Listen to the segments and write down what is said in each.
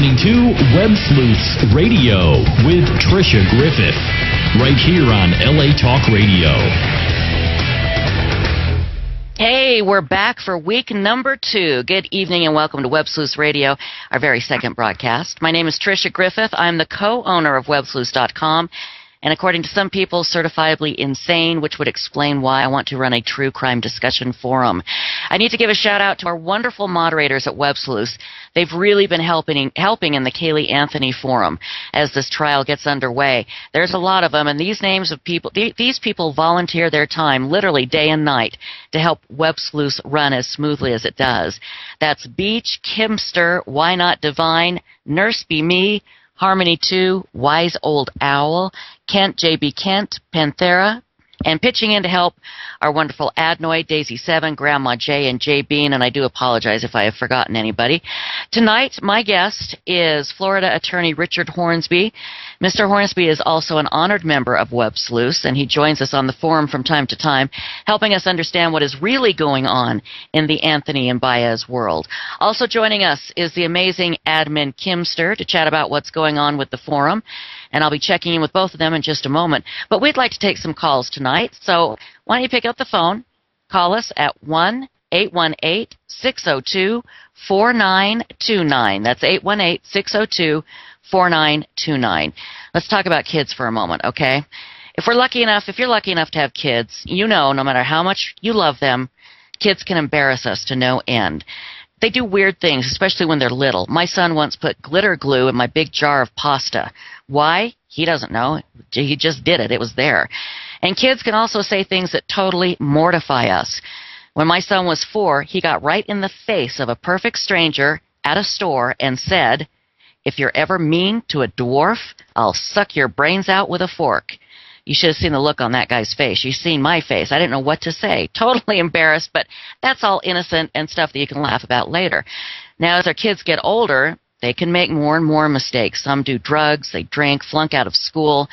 listening to Web Sleuths Radio with Tricia Griffith, right here on LA Talk Radio. Hey, we're back for week number 2. Good evening and welcome to Web Sleuths Radio, our very second broadcast. My name is Tricia Griffith. I'm the co-owner of WebSleuths.com. And according to some people, certifiably insane, which would explain why I want to run a true crime discussion forum. I need to give a shout out to our wonderful moderators at Web Sleuths. They've really been helping in the Caylee Anthony forum as this trial gets underway. There's a lot of them, and these names of people, these people volunteer their time literally day and night to help Web Sleuths run as smoothly as it does. That's Beach, Kimster, Why Not Divine, Nurse Be Me, Harmony 2, Wise Old Owl, Kent, J.B. Kent, Panthera, and pitching in to help our wonderful Adnoid, Daisy 7, Grandma J, and J. Bean, and I do apologize if I have forgotten anybody. Tonight, my guest is Florida attorney Richard Hornsby. Mr. Hornsby is also an honored member of Web Sleuths, and he joins us on the forum from time to time, helping us understand what is really going on in the Anthony and Baez world. Also joining us is the amazing admin Kimster to chat about what's going on with the forum, and I'll be checking in with both of them in just a moment. But we'd like to take some calls tonight, so why don't you pick up the phone, call us at 1-818-602-4929. That's 818-602-4929. Let's talk about kids for a moment, okay? If you're lucky enough to have kids, you know no matter how much you love them, kids can embarrass us to no end. They do weird things, especially when they're little. My son once put glitter glue in my big jar of pasta. Why? He doesn't know. He just did it. It was there. And kids can also say things that totally mortify us. When my son was 4, he got right in the face of a perfect stranger at a store and said, "If you're ever mean to a dwarf, I'll suck your brains out with a fork." You should have seen the look on that guy's face. You've seen my face. I didn't know what to say. Totally embarrassed, but that's all innocent and stuff that you can laugh about later. Now, as our kids get older, they can make more and more mistakes. Some do drugs, they drink, flunk out of school,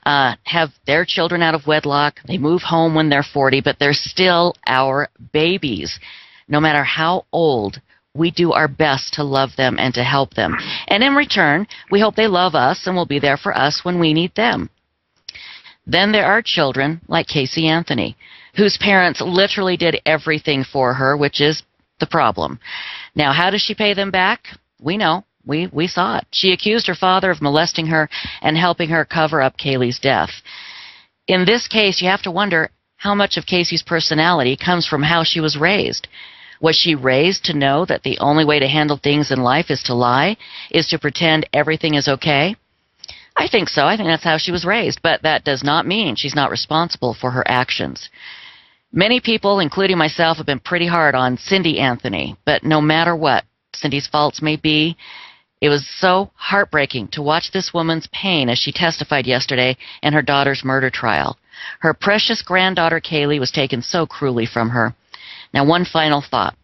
have their children out of wedlock. They move home when they're 40, but they're still our babies. No matter how old, we do our best to love them and to help them. And in return, we hope they love us and will be there for us when we need them. Then there are children like Casey Anthony, whose parents literally did everything for her, which is the problem. Now, how does she pay them back? We know. We saw it. She accused her father of molesting her and helping her cover up Kaylee's death. In this case, you have to wonder how much of Casey's personality comes from how she was raised. Was she raised to know that the only way to handle things in life is to lie, is to pretend everything is okay? I think so. I think that's how she was raised, but that does not mean she's not responsible for her actions. Many people, including myself, have been pretty hard on Cindy Anthony, but no matter what Cindy's faults may be, it was so heartbreaking to watch this woman's pain as she testified yesterday in her daughter's murder trial. Her precious granddaughter Caylee was taken so cruelly from her. Now, one final thought.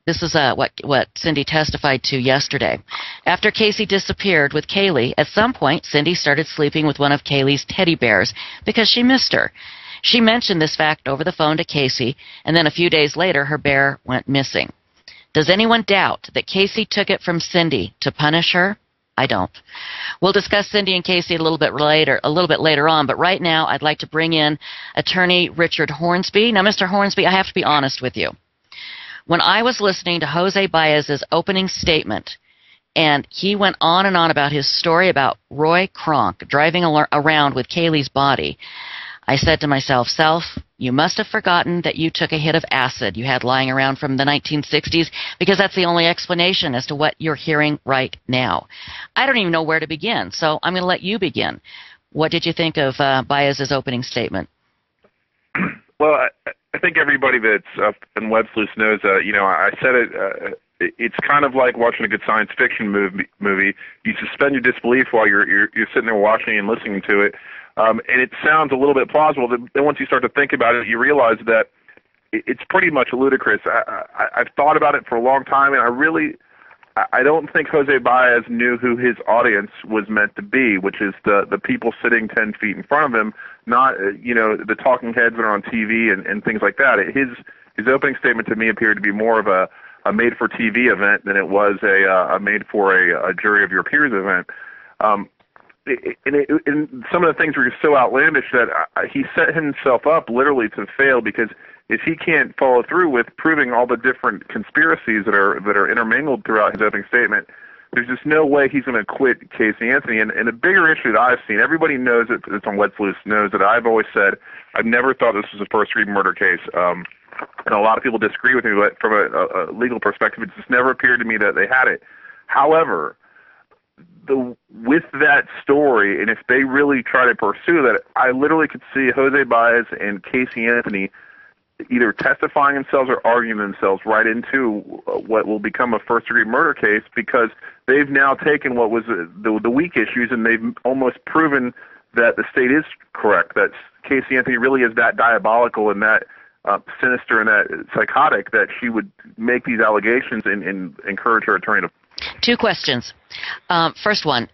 This is what Cindy testified to yesterday. After Casey disappeared with Caylee, at some point, Cindy started sleeping with one of Kaylee's teddy bears because she missed her. She mentioned this fact over the phone to Casey, and then a few days later, her bear went missing. Does anyone doubt that Casey took it from Cindy to punish her? I don't. We'll discuss Cindy and Casey a little bit later on, but right now I'd like to bring in attorney Richard Hornsby. Now, Mr. Hornsby, I have to be honest with you. When I was listening to Jose Baez's opening statement, and he went on and on about his story about Roy Kronk driving around with Kaylee's body, I said to myself, Self, you must have forgotten that you took a hit of acid you had lying around from the 1960s, because that's the only explanation as to what you're hearing right now. I don't even know where to begin, so I'm going to let you begin. What did you think of Baez's opening statement? Well, I think everybody that's up in Web Sleuths knows, I said it, it's kind of like watching a good science fiction movie. You suspend your disbelief while you're sitting there watching and listening to it, and it sounds a little bit plausible. Then once you start to think about it, you realize that it's pretty much ludicrous. I've thought about it for a long time, and I don't think Jose Baez knew who his audience was meant to be, which is the people sitting 10 feet in front of him, not the talking heads that are on TV and things like that. His opening statement to me appeared to be more of a a made-for-TV event than it was a made-for-a jury of your peers event. And some of the things were so outlandish that he set himself up literally to fail, because if he can't follow through with proving all the different conspiracies that are intermingled throughout his opening statement, there's just no way he's going to quit Casey Anthony. And the bigger issue that I've seen, everybody knows it, it's on What's Loose, knows that I've always said I've never thought this was a first-degree murder case. And a lot of people disagree with me, but from a legal perspective, it just never appeared to me that they had it. However, with that story, and if they really try to pursue that, I literally could see Jose Baez and Casey Anthony either testifying themselves or arguing themselves right into what will become a first-degree murder case, because they've now taken what was the weak issues and they've almost proven that the state is correct, that Casey Anthony really is that diabolical and that sinister and that psychotic that she would make these allegations and encourage her attorney to. Two questions. First one,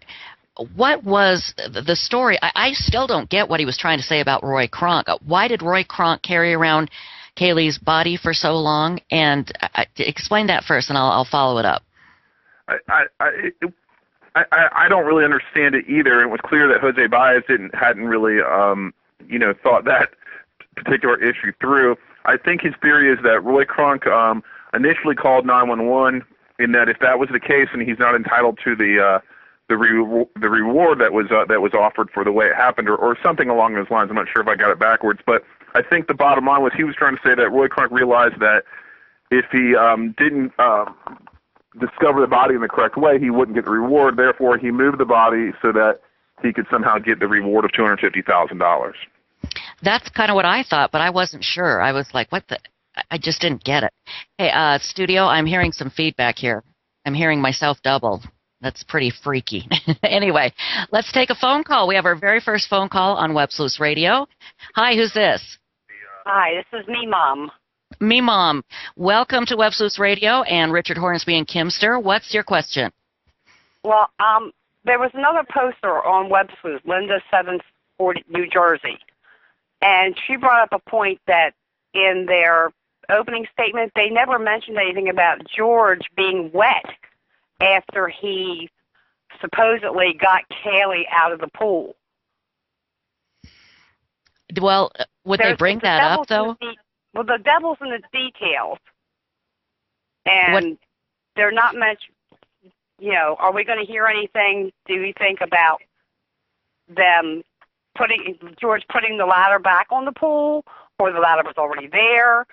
what was the story? I still don't get what he was trying to say about Roy Kronk. Why did Roy Kronk carry around Kaylee's body for so long? And explain that first, and I'll follow it up. I don't really understand it either. It was clear that Jose Baez hadn't really thought that particular issue through. I think his theory is that Roy Kronk initially called 911, in that if that was the case and he's not entitled to the reward that was offered for the way it happened, or something along those lines. I'm not sure if I got it backwards, but I think the bottom line was he was trying to say that Roy Kronk realized that if he didn't discover the body in the correct way, he wouldn't get the reward. Therefore, he moved the body so that he could somehow get the reward of $250,000. That's kind of what I thought, but I wasn't sure. I was like, what the? I just didn't get it. Hey, studio, I'm hearing some feedback here. I'm hearing myself double. That's pretty freaky. Anyway, let's take a phone call. We have our very first phone call on Web's Loose Radio. Hi, who's this? Hi, this is me, Mom. Me, Mom. Welcome to Web's Loose Radio and Richard Hornsby and Kimster. What's your question? Well, there was another poster on Web's Loose, Linda 740, New Jersey, and she brought up a point that in their opening statement, they never mentioned anything about George being wet after he supposedly got Kaylee out of the pool. Well, would they bring that up, though? Well, the devil's in the details. And they're not mentioned. Are we going to hear anything, do you think, about them George putting the ladder back on the pool, or the ladder was already there?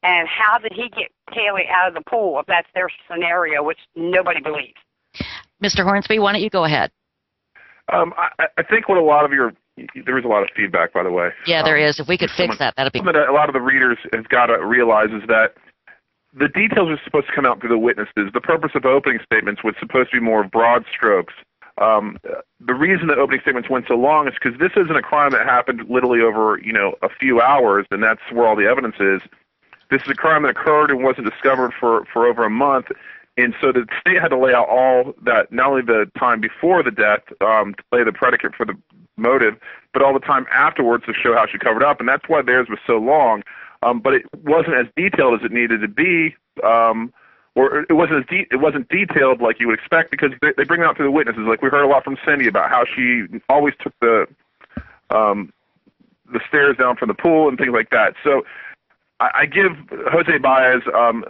And how did he get Kaylee out of the pool, if that's their scenario, which nobody believes? Mr. Hornsby, why don't you go ahead? I think what there is a lot of feedback, by the way. Yeah, there is. If we could fix that, that'd be something that a lot of the readers have got to realize is that the details are supposed to come out through the witnesses. The purpose of opening statements was supposed to be more broad strokes. The reason that opening statements went so long is because this isn't a crime that happened literally over, a few hours, and that's where all the evidence is. This is a crime that occurred and wasn't discovered for over a month, and so the state had to lay out all that, not only the time before the death to lay the predicate for the motive, but all the time afterwards to show how she covered up, and that's why theirs was so long. But it wasn't as detailed as it needed to be, or it wasn't detailed like you would expect, because they bring it out through the witnesses. Like we heard a lot from Cindy about how she always took the stairs down from the pool and things like that. So I give Jose Baez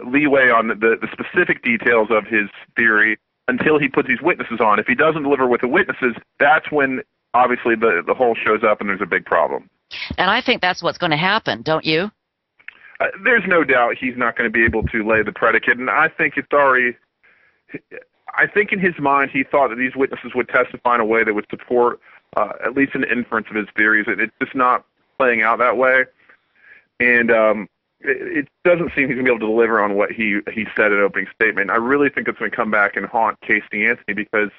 leeway on the specific details of his theory until he puts these witnesses on. If he doesn't deliver with the witnesses, that's when obviously the whole shows up and there's a big problem. And I think that's what's going to happen, don't you? There's no doubt he's not going to be able to lay the predicate, and I think it's already. I think in his mind he thought that these witnesses would testify in a way that would support at least an inference of his theories. It's just not playing out that way, and it doesn't seem he's going to be able to deliver on what he said in opening statement. I really think it's going to come back and haunt Casey Anthony, because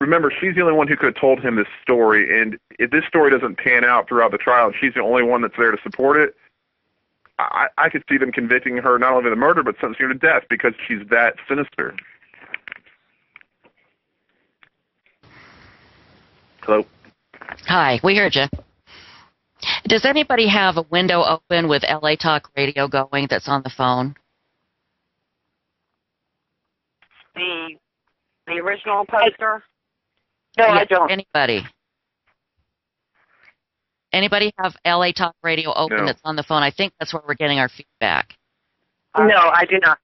remember, she's the only one who could have told him this story, and if this story doesn't pan out throughout the trial and she's the only one that's there to support it, I could see them convicting her not only of the murder but sentencing her to death, because she's that sinister. Hello? Hi, we heard you. Does anybody have a window open with LA Talk Radio going that's on the phone? the original poster? No, Yeah, I don't. Anybody have LA Talk Radio open No. that's on the phone? I think that's where we're getting our feedback. No, I do not.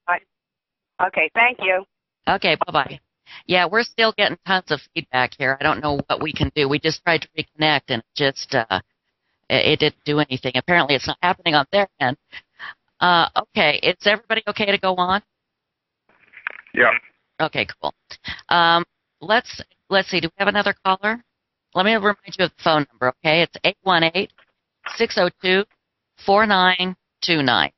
Okay, thank you. Okay, bye-bye. Yeah, we're still getting tons of feedback here. I don't know what we can do. We just tried to reconnect, and it didn't do anything. Apparently, it's not happening on their end. Okay, is everybody okay to go on? Yeah. Okay, cool. Let's see. Do we have another caller? Let me remind you of the phone number, okay? It's 818-602-4929.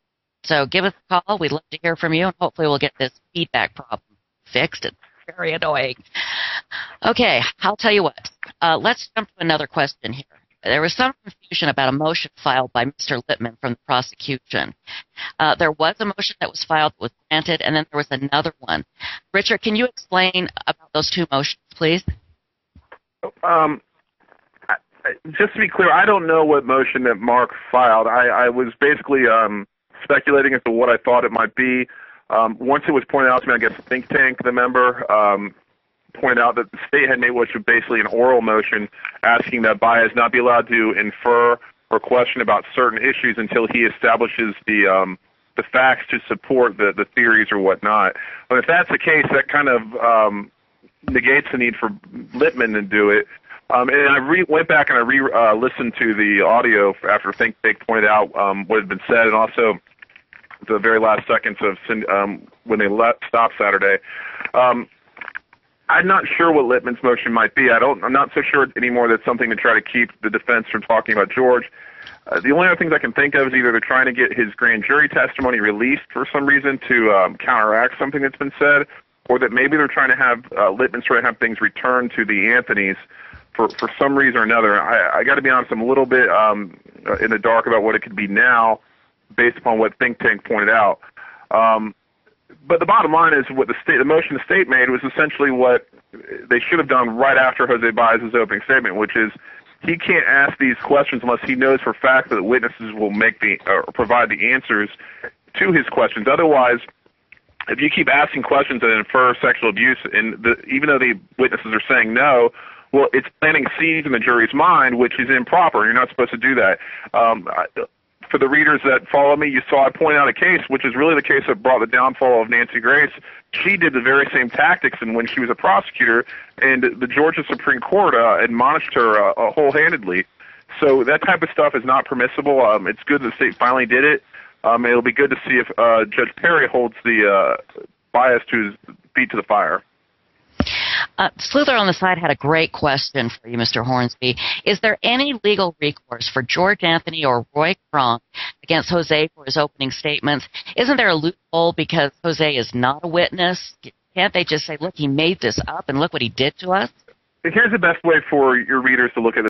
So give us a call. We'd love to hear from you, and hopefully we'll get this feedback problem fixed. It's very annoying. Okay, I'll tell you what. Let's jump to another question here. There was some confusion about a motion filed by Mr. Lippman from the prosecution. There was a motion that was filed that was granted, and then there was another one. Richard, can you explain about those two motions, please? Just to be clear, I don't know what motion that Mark filed. I was basically speculating as to what I thought it might be. Once it was pointed out to me, I guess Think Tank, the member, pointed out that the state had made which was basically an oral motion asking that Baez not be allowed to infer or question about certain issues until he establishes the facts to support the theories or whatnot. But if that's the case, that kind of negates the need for Lippman to do it. And I went back and I listened to the audio after Think Tank pointed out what had been said, and also the very last seconds of when they stopped Saturday. I'm not sure what Lippman's motion might be. I'm not so sure anymore that it's something to try to keep the defense from talking about George. The only other things I can think of is either they're trying to get his grand jury testimony released for some reason to counteract something that's been said, or that maybe they're trying to have Lippman's trying to have things returned to the Anthonys for some reason or another. I got to be honest, I'm a little bit in the dark about what it could be now, based upon what Think Tank pointed out. But the bottom line is what the motion the state made was essentially what they should have done right after Jose Baez's opening statement, which is he can't ask these questions unless he knows for a fact that the witnesses will provide the answers to his questions. Otherwise, if you keep asking questions that infer sexual abuse, and even though the witnesses are saying no, well, it's planting seeds in the jury's mind, which is improper. You're not supposed to do that. For the readers that follow me, you saw I point out a case, which is really the case that brought the downfall of Nancy Grace. She did the very same tactics, and when she was a prosecutor, and the Georgia Supreme Court admonished her wholeheartedly. So that type of stuff is not permissible. It's good that the state finally did it. It'll be good to see if Judge Perry holds the Baez to his feet to the fire. Sluther on the side had a great question for you, Mr. Hornsby. Is there any legal recourse for George Anthony or Roy Kronk against Jose for his opening statements? Isn't there a loophole because Jose is not a witness? Can't they just say, look, he made this up and look what he did to us? Here's the best way for your readers to look at